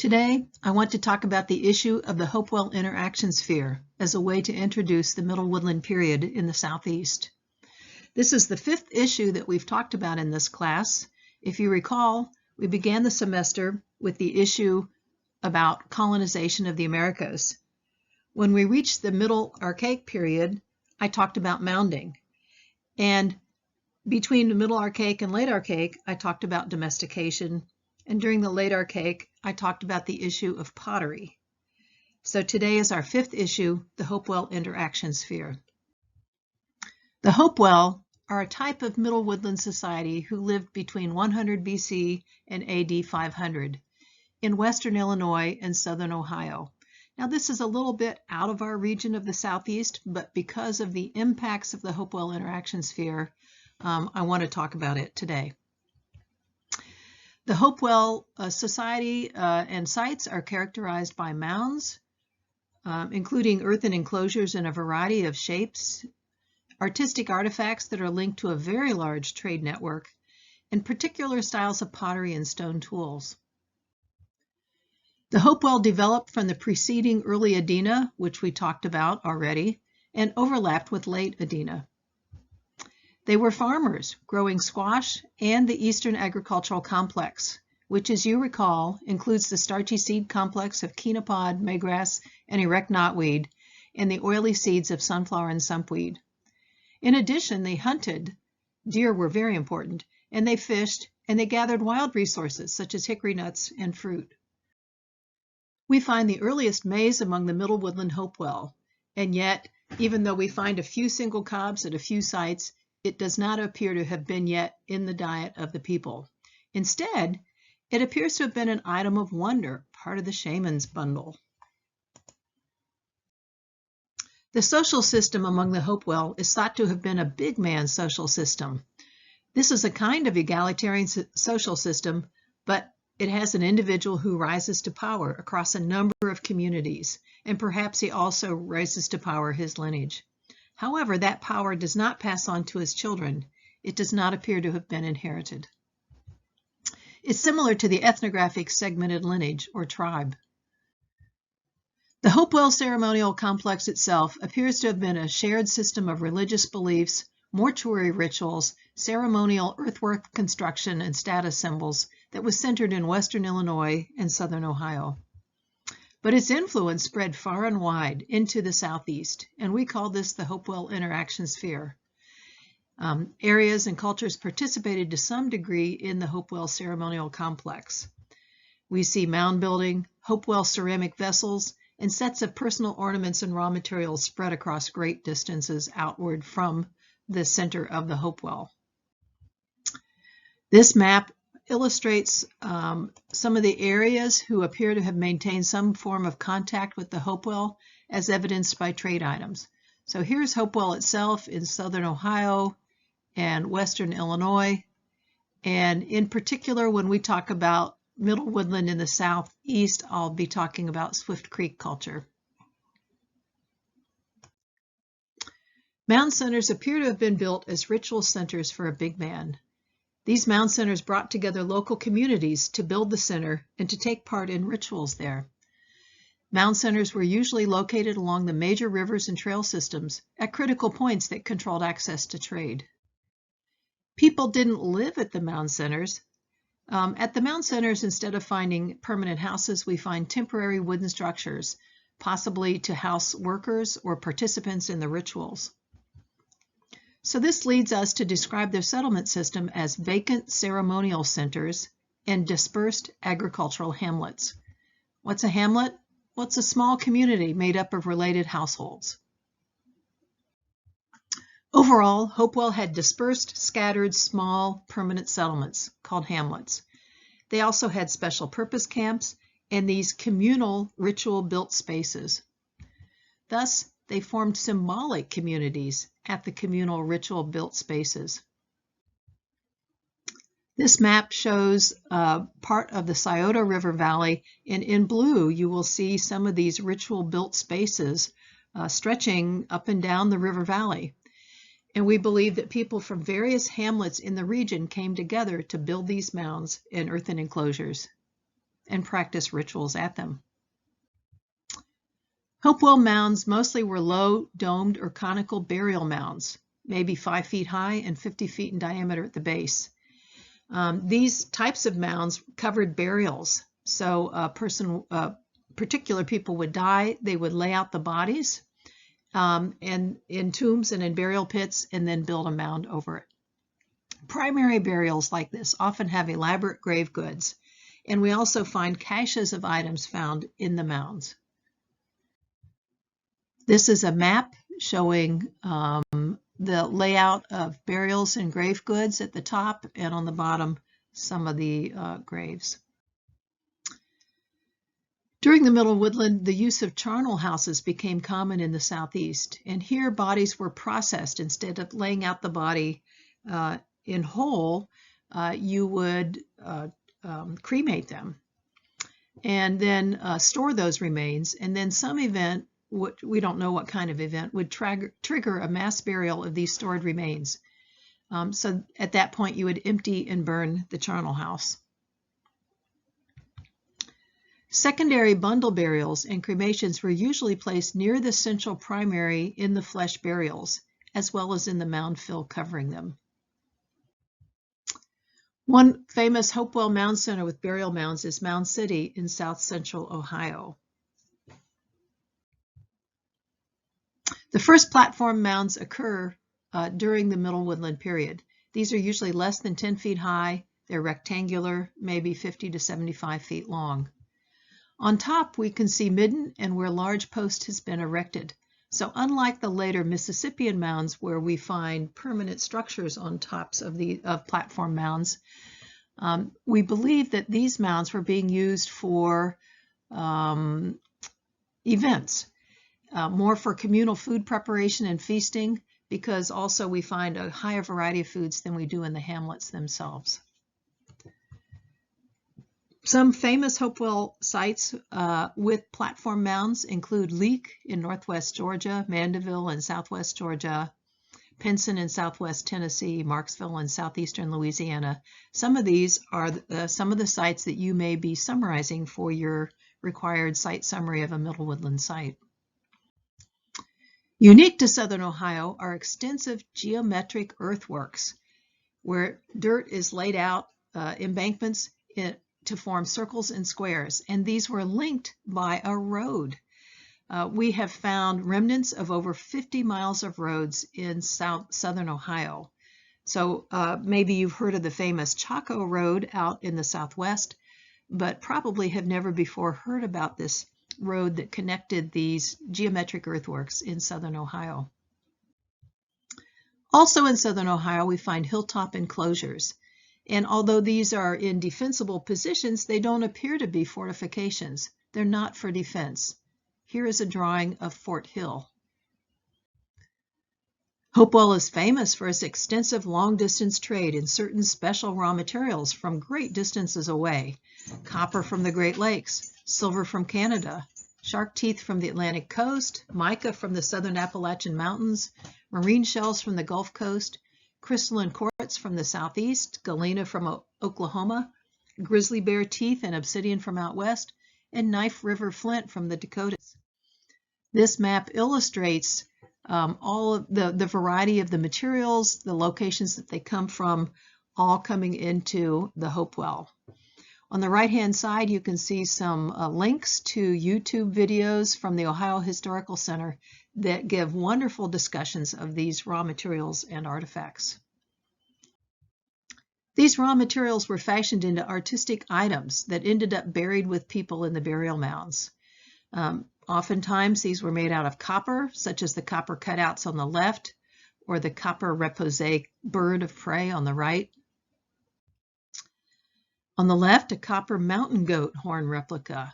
Today, I want to talk about the issue of the Hopewell Interaction Sphere as a way to introduce the Middle Woodland period in the Southeast. This is the fifth issue that we've talked about in this class. If you recall, we began the semester with the issue about colonization of the Americas. When we reached the Middle Archaic period, I talked about mounding. And between the Middle Archaic and Late Archaic, I talked about domestication. And during the Late Archaic, I talked about the issue of pottery. So today is our fifth issue, the Hopewell Interaction Sphere. The Hopewell are a type of Middle Woodland society who lived between 100 BC and AD 500 in western Illinois and southern Ohio. Now this is a little bit out of our region of the Southeast, but because of the impacts of the Hopewell Interaction Sphere, I want to talk about it today. The Hopewell society and sites are characterized by mounds, including earthen enclosures in a variety of shapes, artistic artifacts that are linked to a very large trade network, and particular styles of pottery and stone tools. The Hopewell developed from the preceding early Adena, which we talked about already, and overlapped with late Adena. They were farmers growing squash and the Eastern Agricultural Complex, which, as you recall, includes the starchy seed complex of quinapod, maygrass, and erect knotweed, and the oily seeds of sunflower and sumpweed. In addition, they hunted, deer were very important, and they fished, and they gathered wild resources such as hickory nuts and fruit. We find the earliest maize among the Middle Woodland Hopewell, and yet, even though we find a few single cobs at a few sites, it does not appear to have been yet in the diet of the people. Instead, it appears to have been an item of wonder, part of the shaman's bundle. The social system among the Hopewell is thought to have been a big man social system. This is a kind of egalitarian social system, but it has an individual who rises to power across a number of communities, and perhaps he also rises to power his lineage. However, that power does not pass on to his children. It does not appear to have been inherited. It's similar to the ethnographic segmented lineage or tribe. The Hopewell Ceremonial Complex itself appears to have been a shared system of religious beliefs, mortuary rituals, ceremonial earthwork construction, and status symbols that was centered in western Illinois and southern Ohio. But its influence spread far and wide into the Southeast, and we call this the Hopewell Interaction Sphere. Areas and cultures participated to some degree in the Hopewell Ceremonial Complex. We see mound building, Hopewell ceramic vessels, and sets of personal ornaments and raw materials spread across great distances outward from the center of the Hopewell. This map illustrates some of the areas who appear to have maintained some form of contact with the Hopewell, as evidenced by trade items. So here's Hopewell itself in southern Ohio and western Illinois. And in particular, when we talk about Middle Woodland in the southeast, I'll be talking about Swift Creek culture. Mound centers appear to have been built as ritual centers for a big man. These mound centers brought together local communities to build the center and to take part in rituals there. Mound centers were usually located along the major rivers and trail systems at critical points that controlled access to trade. People didn't live at the mound centers. At the mound centers, instead of finding permanent houses, we find temporary wooden structures, possibly to house workers or participants in the rituals. So this leads us to describe their settlement system as vacant ceremonial centers and dispersed agricultural hamlets. What's a hamlet? Well, it's a small community made up of related households. Overall, Hopewell had dispersed, scattered, small, permanent settlements called hamlets. They also had special purpose camps and these communal ritual-built spaces. Thus, they formed symbolic communities at the communal ritual-built spaces. This map shows part of the Scioto River Valley, and in blue you will see some of these ritual-built spaces stretching up and down the river valley. And we believe that people from various hamlets in the region came together to build these mounds and earthen enclosures. and practice rituals at them. Hopewell mounds mostly were low, domed, or conical burial mounds, maybe 5 feet high and 50 feet in diameter at the base. These types of mounds covered burials. So particular people would die, they would lay out the bodies and in tombs and in burial pits, and then build a mound over it. Primary burials like this often have elaborate grave goods, and we also find caches of items found in the mounds. This is a map showing the layout of burials and grave goods at the top, and on the bottom some of the graves. During the Middle Woodland, the use of charnel houses became common in the Southeast, and here bodies were processed. Instead of laying out the body in whole, you would cremate them and then store those remains, and then some event, we don't know what kind of event, would trigger a mass burial of these stored remains. So at that point you would empty and burn the charnel house. Secondary bundle burials and cremations were usually placed near the central primary in the flesh burials, as well as in the mound fill covering them. One famous Hopewell Mound Center with burial mounds is Mound City in south central Ohio. The first platform mounds occur during the Middle Woodland period. These are usually less than 10 feet high. They're rectangular, maybe 50 to 75 feet long. On top, we can see midden and where large post has been erected. So unlike the later Mississippian mounds where we find permanent structures on tops of platform mounds, we believe that these mounds were being used for events. More for communal food preparation and feasting, because also we find a higher variety of foods than we do in the hamlets themselves. Some famous Hopewell sites with platform mounds include Leek in northwest Georgia, Mandeville in southwest Georgia, Pinson in southwest Tennessee, Marksville in southeastern Louisiana. Some of these are some of the sites that you may be summarizing for your required site summary of a Middle Woodland site. Unique to southern Ohio are extensive geometric earthworks, where dirt is laid out, embankments to form circles and squares, and these were linked by a road. We have found remnants of over 50 miles of roads in southern Ohio. So maybe you've heard of the famous Chaco Road out in the southwest, but probably have never before heard about this road that connected these geometric earthworks in southern Ohio. Also in southern Ohio, we find hilltop enclosures. And although these are in defensible positions, they don't appear to be fortifications. They're not for defense. Here is a drawing of Fort Hill. Hopewell is famous for its extensive long-distance trade in certain special raw materials from great distances away. Copper from the Great Lakes, silver from Canada, shark teeth from the Atlantic coast, mica from the southern Appalachian Mountains, marine shells from the Gulf Coast, crystalline quartz from the southeast, galena from Oklahoma, grizzly bear teeth and obsidian from out west, and Knife River flint from the Dakotas. This map illustrates all of the variety of the materials, the locations that they come from, all coming into the Hopewell. On the right-hand side, you can see some links to YouTube videos from the Ohio Historical Center that give wonderful discussions of these raw materials and artifacts. These raw materials were fashioned into artistic items that ended up buried with people in the burial mounds. Oftentimes, these were made out of copper, such as the copper cutouts on the left, or the copper repoussé bird of prey on the right. On the left, a copper mountain goat horn replica,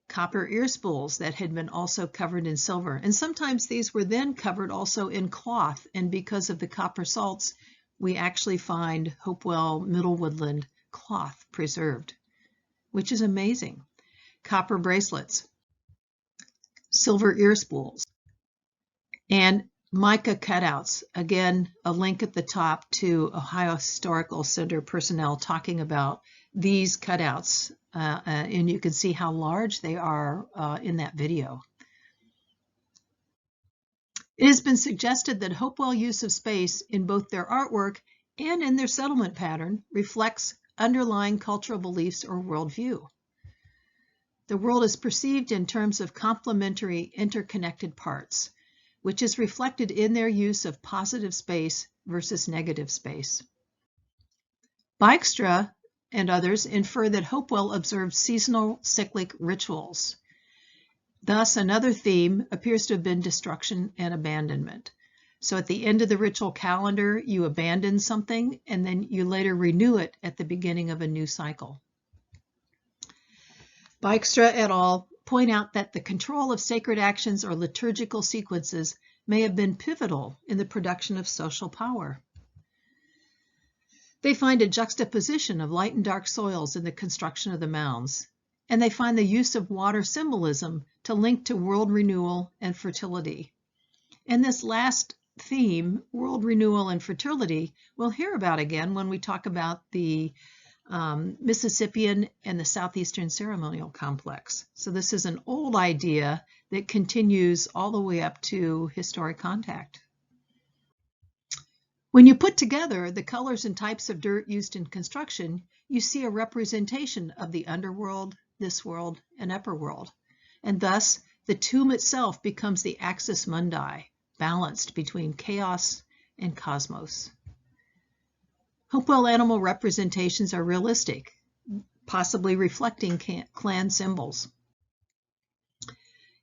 copper ear spools that had been also covered in silver. And sometimes these were then covered also in cloth, and because of the copper salts, we actually find Hopewell Middle Woodland cloth preserved, which is amazing. Copper bracelets, silver ear spools, and mica cutouts. Again, a link at the top to Ohio Historical Center personnel talking about these cutouts, and you can see how large they are in that video. It has been suggested that Hopewell use of space in both their artwork and in their settlement pattern reflects underlying cultural beliefs or worldview. The world is perceived in terms of complementary, interconnected parts, which is reflected in their use of positive space versus negative space. Buikstra and others infer that Hopewell observed seasonal cyclic rituals. Thus, another theme appears to have been destruction and abandonment. So at the end of the ritual calendar, you abandon something, and then you later renew it at the beginning of a new cycle. Buikstra et al. Point out that the control of sacred actions or liturgical sequences may have been pivotal in the production of social power. They find a juxtaposition of light and dark soils in the construction of the mounds, and they find the use of water symbolism to link to world renewal and fertility. And this last theme, world renewal and fertility, we'll hear about again when we talk about the Mississippian and the Southeastern Ceremonial Complex. So this is an old idea that continues all the way up to historic contact. When you put together the colors and types of dirt used in construction, you see a representation of the underworld, this world, and upper world. And thus, the tomb itself becomes the axis mundi, balanced between chaos and cosmos. Hopewell animal representations are realistic, possibly reflecting clan symbols.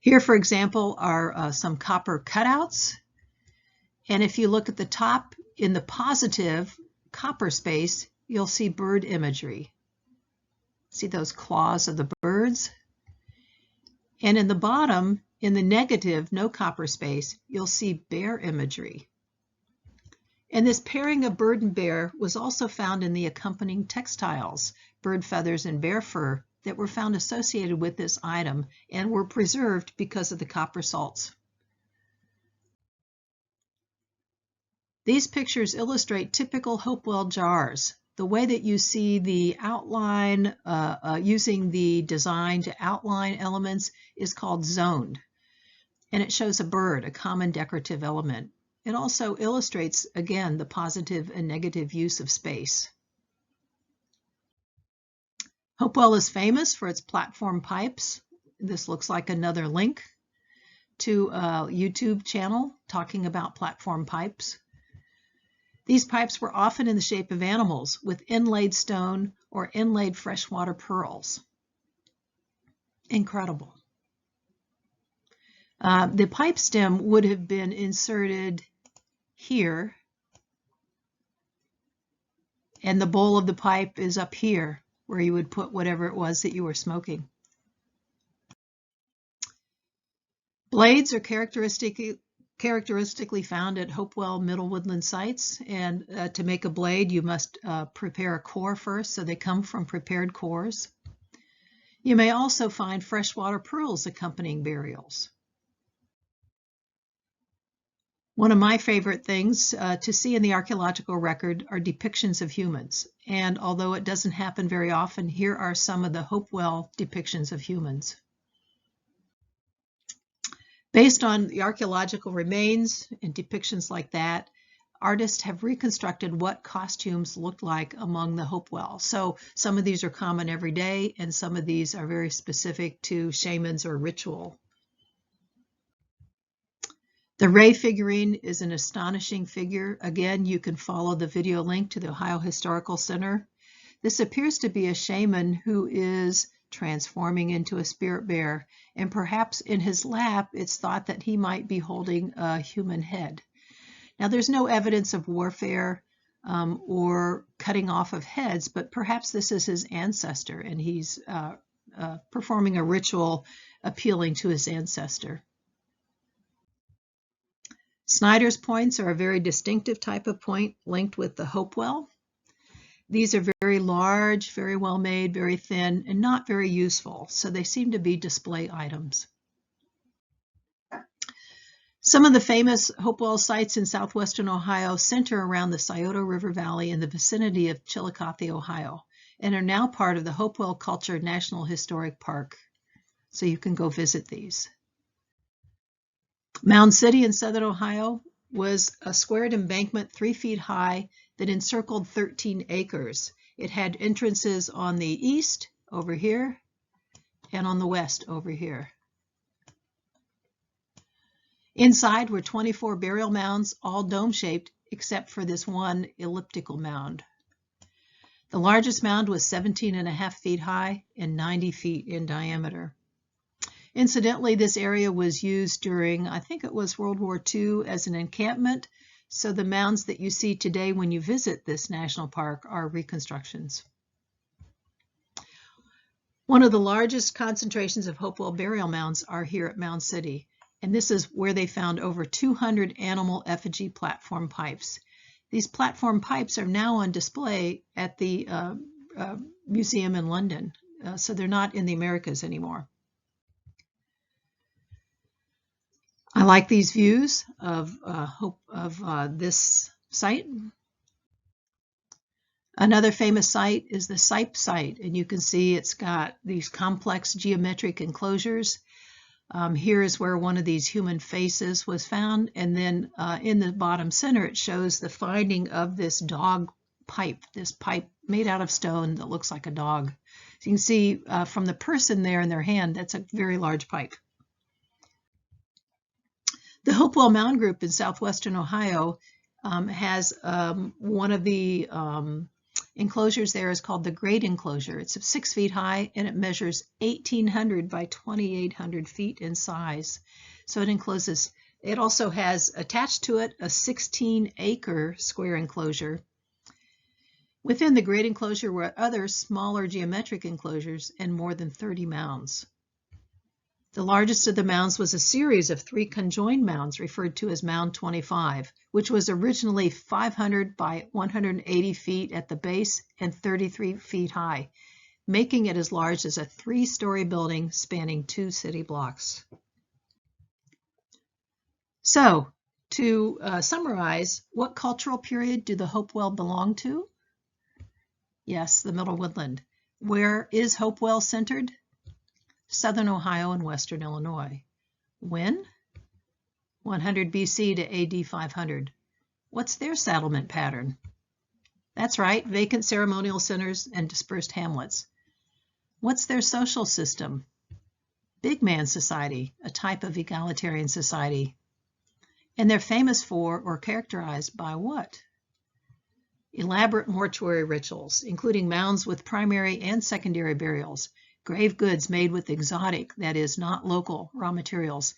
Here, for example, are some copper cutouts. And if you look at the top, in the positive copper space, you'll see bird imagery. See those claws of the birds? And in the bottom, in the negative, no copper space, you'll see bear imagery. And this pairing of bird and bear was also found in the accompanying textiles, bird feathers and bear fur, that were found associated with this item and were preserved because of the copper salts. These pictures illustrate typical Hopewell jars. The way that you see the outline, using the design to outline elements, is called zoned. And it shows a bird, a common decorative element. It also illustrates, again, the positive and negative use of space. Hopewell is famous for its platform pipes. This looks like another link to a YouTube channel talking about platform pipes. These pipes were often in the shape of animals with inlaid stone or inlaid freshwater pearls. Incredible. The pipe stem would have been inserted here, and the bowl of the pipe is up here, where you would put whatever it was that you were smoking. Blades are characteristically found at Hopewell Middle Woodland sites, and to make a blade you must prepare a core first, so they come from prepared cores. You may also find freshwater pearls accompanying burials. One of my favorite things to see in the archaeological record are depictions of humans, and although it doesn't happen very often, here are some of the Hopewell depictions of humans. Based on the archaeological remains and depictions like that, artists have reconstructed what costumes looked like among the Hopewell. So some of these are common every day, and some of these are very specific to shamans or ritual. The Ray figurine is an astonishing figure. Again, you can follow the video link to the Ohio Historical Center. This appears to be a shaman who is transforming into a spirit bear, and perhaps in his lap it's thought that he might be holding a human head. Now, there's no evidence of warfare or cutting off of heads, but perhaps this is his ancestor, and he's performing a ritual appealing to his ancestor. Snyder's points are a very distinctive type of point linked with the Hopewell. These are very large, very well made, very thin, and not very useful, so they seem to be display items. Some of the famous Hopewell sites in southwestern Ohio center around the Scioto River Valley in the vicinity of Chillicothe, Ohio. and are now part of the Hopewell Culture National Historic Park. So you can go visit these. Mound City in southern Ohio was a squared embankment 3 feet high that encircled 13 acres. It had entrances on the east over here and on the west over here. Inside were 24 burial mounds, all dome-shaped except for this one elliptical mound. The largest mound was 17.5 feet high and 90 feet in diameter. Incidentally, this area was used during, I think it was World War II, as an encampment, so the mounds that you see today when you visit this national park are reconstructions. One of the largest concentrations of Hopewell burial mounds are here at Mound City, and this is where they found over 200 animal effigy platform pipes. These platform pipes are now on display at the museum in London, so they're not in the Americas anymore. I like these views of this site. Another famous site is the Sipe site, and you can see it's got these complex geometric enclosures. Here is where one of these human faces was found, and then in the bottom center it shows the finding of this dog pipe, this pipe made out of stone that looks like a dog. So you can see from the person there in their hand, that's a very large pipe. The Hopewell Mound Group in southwestern Ohio has one of the enclosures there is called the Great Enclosure. It's 6 feet high and it measures 1,800 by 2,800 feet in size. So it encloses, it also has attached to it a 16-acre square enclosure. Within the Great Enclosure were other smaller geometric enclosures and more than 30 mounds. The largest of the mounds was a series of 3 conjoined mounds referred to as Mound 25, which was originally 500 by 180 feet at the base and 33 feet high, making it as large as a 3-story building spanning 2 city blocks. So, to summarize, what cultural period do the Hopewell belong to? Yes, the Middle Woodland. Where is Hopewell centered? Southern Ohio and western Illinois. When? 100 BC to AD 500. What's their settlement pattern? That's right, vacant ceremonial centers and dispersed hamlets. What's their social system? Big man society, a type of egalitarian society. And they're famous for or characterized by what? Elaborate mortuary rituals, including mounds with primary and secondary burials, grave goods made with exotic, that is, not local, raw materials,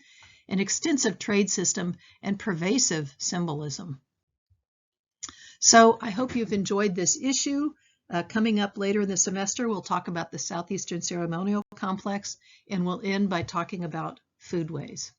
an extensive trade system, and pervasive symbolism. So I hope you've enjoyed this issue. Coming up later in the semester, we'll talk about the Southeastern Ceremonial Complex, and we'll end by talking about foodways.